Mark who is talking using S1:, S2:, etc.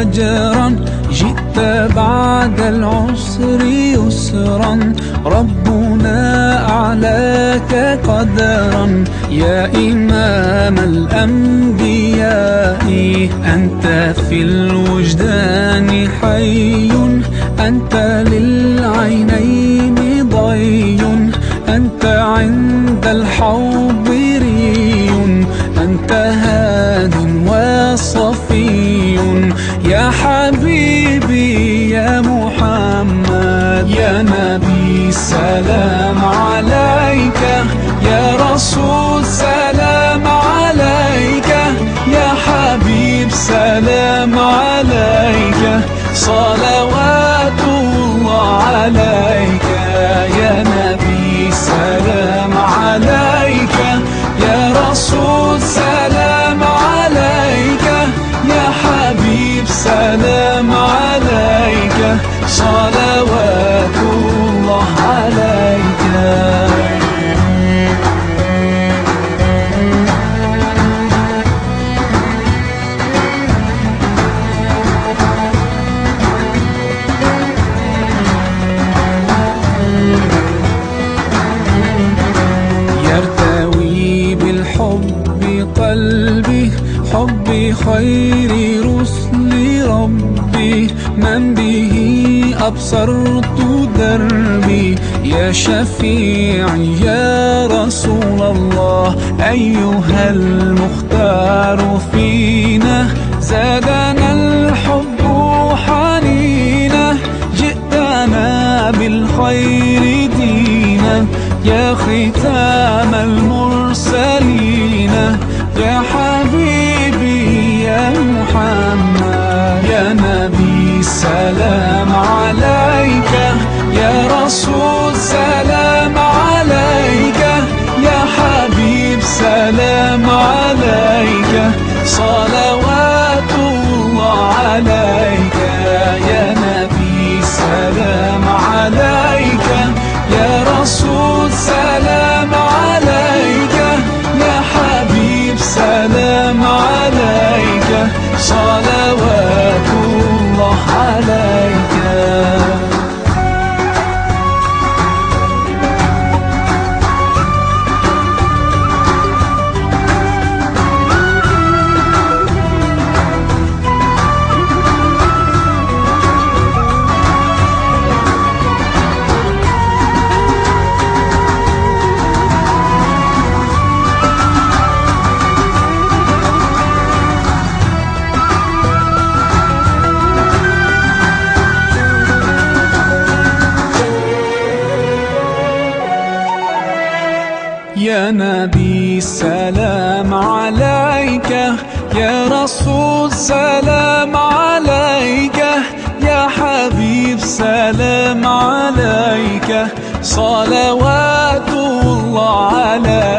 S1: أجرا، جئت بعد العسر يسرا، ربنا أعلاك قدرا. يا إمام الأنبياء أنت في الوجدان حي، أنت للعينين ضي، أنت عند الحوض ري، أنت هاد وصفي. يا حبيبي يا محمد، يا نبي سلام عليك، يا رسول سلام عليك، يا حبيب سلام عليك، صلوات الله عليك. يا نبي سلام عليك، يا رسول سلام عليك، يا حبيب سلام عليك، صلوات الله عليك. يرتوي بالحب قلبي، حب خير رسل ربي، من به أبصرت دربي. يا شفيعي يا رسول الله، أيها المختار فينا، زادنا الحب حنينا، جئتنا بالخير دينا، يا ختام المرسلين، يا حبيبي يا محمد، يا نبي سلام عليك، يا رسول سلام عليك، يا حبيب سلام عليك، صلوات الله عليك. يا نبي سلام عليك، يا رسول سلام عليك، يا حبيب سلام عليك، صلوات الله عليك. يا نبي سلام عليك، يا رسول سلام عليك، يا حبيب سلام عليك، صلوات الله عليك.